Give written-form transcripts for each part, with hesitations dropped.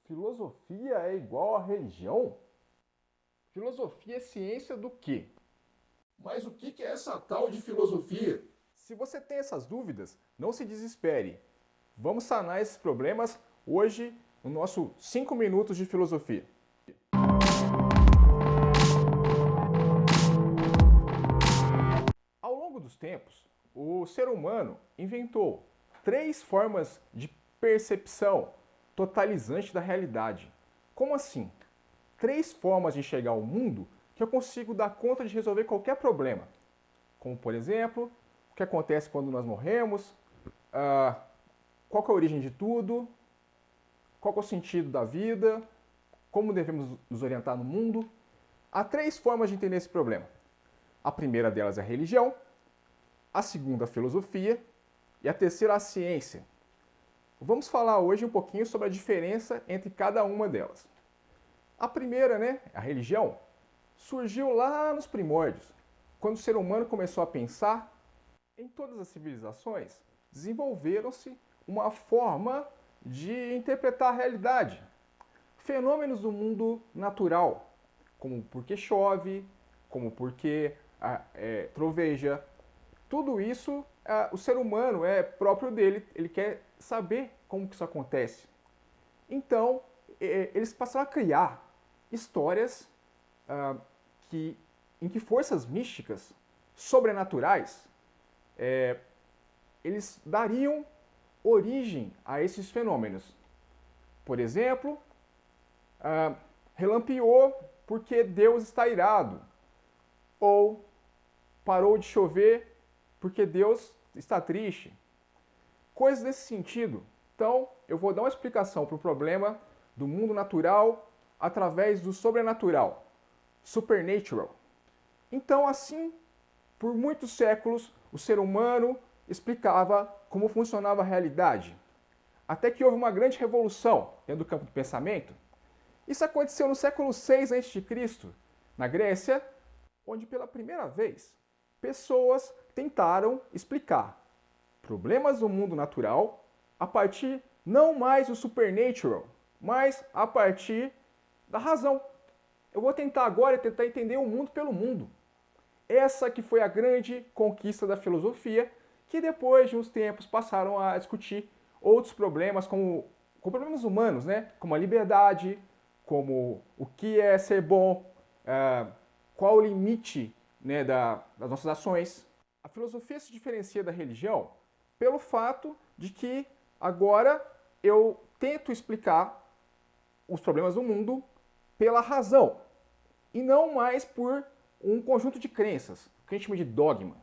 Filosofia é igual a religião? Filosofia é ciência do quê? Mas o que é essa tal de filosofia? Se você tem essas dúvidas, não se desespere. Vamos sanar esses problemas hoje no nosso 5 minutos de filosofia. Ao longo dos tempos, o ser humano inventou 3 formas de percepção totalizante da realidade. Como assim? 3 formas de enxergar o mundo que eu consigo dar conta de resolver qualquer problema. Como, por exemplo, o que acontece quando nós morremos, qual é a origem de tudo, qual é o sentido da vida, como devemos nos orientar no mundo. Há 3 formas de entender esse problema. A primeira delas é a religião, a segunda a filosofia e a terceira a ciência. Vamos falar hoje um pouquinho sobre a diferença entre cada uma delas. A primeira, a religião, surgiu lá nos primórdios, quando o ser humano começou a pensar. Em todas as civilizações, desenvolveram-se uma forma de interpretar a realidade. Fenômenos do mundo natural, como porque chove, como porque troveja. Tudo isso, o ser humano é próprio dele, ele quer saber como que isso acontece. Então, eles passaram a criar histórias em que forças místicas, sobrenaturais, eles dariam origem a esses fenômenos. Por exemplo, relampeou porque Deus está irado. Ou parou de chover porque Deus está triste. Coisas desse sentido. Então, eu vou dar uma explicação para o problema do mundo natural através do sobrenatural, supernatural. Então, assim, por muitos séculos, o ser humano explicava como funcionava a realidade. Até que houve uma grande revolução dentro do campo do pensamento. Isso aconteceu no século 6 a.C., na Grécia, onde pela primeira vez pessoas tentaram explicar problemas do mundo natural a partir não mais do supernatural, mas a partir da razão. Eu vou tentar agora entender o mundo pelo mundo. Essa que foi a grande conquista da filosofia, que depois de uns tempos passaram a discutir outros problemas, como problemas humanos, como a liberdade, como o que é ser bom, qual o limite das nossas ações. A filosofia se diferencia da religião pelo fato de que agora eu tento explicar os problemas do mundo pela razão e não mais por um conjunto de crenças, que a gente chama de dogma.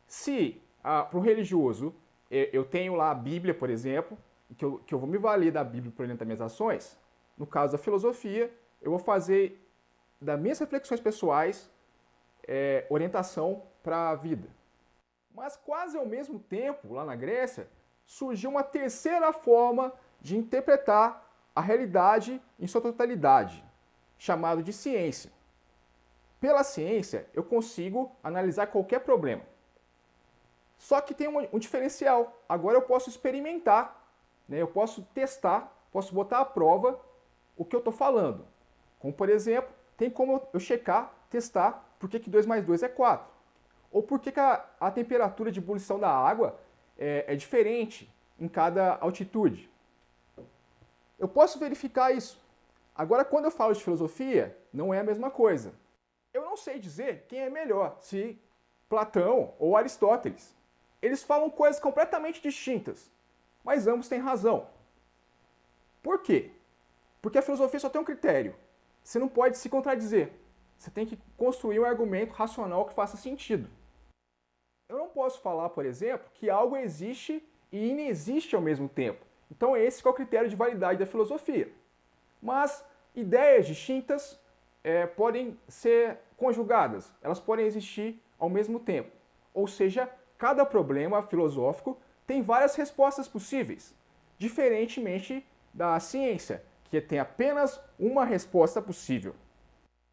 Se para o religioso eu tenho lá a Bíblia, por exemplo, que eu vou me valer da Bíblia para orientar minhas ações, no caso da filosofia, eu vou fazer das minhas reflexões pessoais orientação para a vida. Mas quase ao mesmo tempo, lá na Grécia, surgiu uma terceira forma de interpretar a realidade em sua totalidade, chamado de ciência. Pela ciência, eu consigo analisar qualquer problema. Só que tem um diferencial. Agora eu posso experimentar, eu posso testar, posso botar à prova o que eu estou falando. Como, por exemplo, tem como eu checar, testar por que 2 mais 2 é 4. Ou por que a temperatura de ebulição da água é diferente em cada altitude. Eu posso verificar isso. Agora, quando eu falo de filosofia, não é a mesma coisa. Eu não sei dizer quem é melhor, se Platão ou Aristóteles. Eles falam coisas completamente distintas, mas ambos têm razão. Por quê? Porque a filosofia só tem um critério. Você não pode se contradizer. Você tem que construir um argumento racional que faça sentido. Eu não posso falar, por exemplo, que algo existe e inexiste ao mesmo tempo. Então esse é o critério de validade da filosofia. Mas ideias distintas podem ser conjugadas, elas podem existir ao mesmo tempo. Ou seja, cada problema filosófico tem várias respostas possíveis, diferentemente da ciência, que tem apenas uma resposta possível.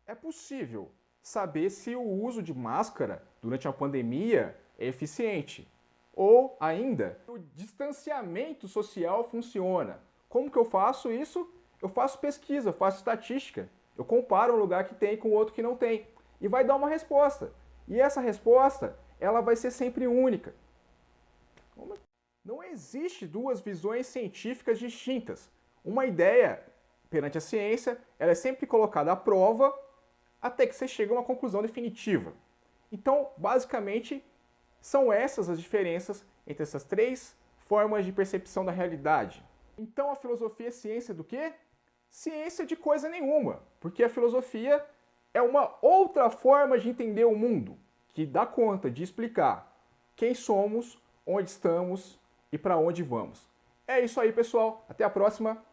É possível saber se o uso de máscara durante a pandemia é eficiente, ou ainda, o distanciamento social funciona, Como que eu faço isso? Eu faço pesquisa, eu faço estatística. Eu comparo um lugar que tem com outro que não tem. E vai dar uma resposta. E essa resposta, ela vai ser sempre única. Não existe duas visões científicas distintas. Uma ideia, perante a ciência, ela é sempre colocada à prova até que você chegue a uma conclusão definitiva. Então, basicamente, são essas as diferenças entre essas três formas de percepção da realidade. Então, a filosofia é ciência do quê? Ciência de coisa nenhuma, porque a filosofia é uma outra forma de entender o mundo, que dá conta de explicar quem somos, onde estamos e para onde vamos. É isso aí, pessoal. Até a próxima.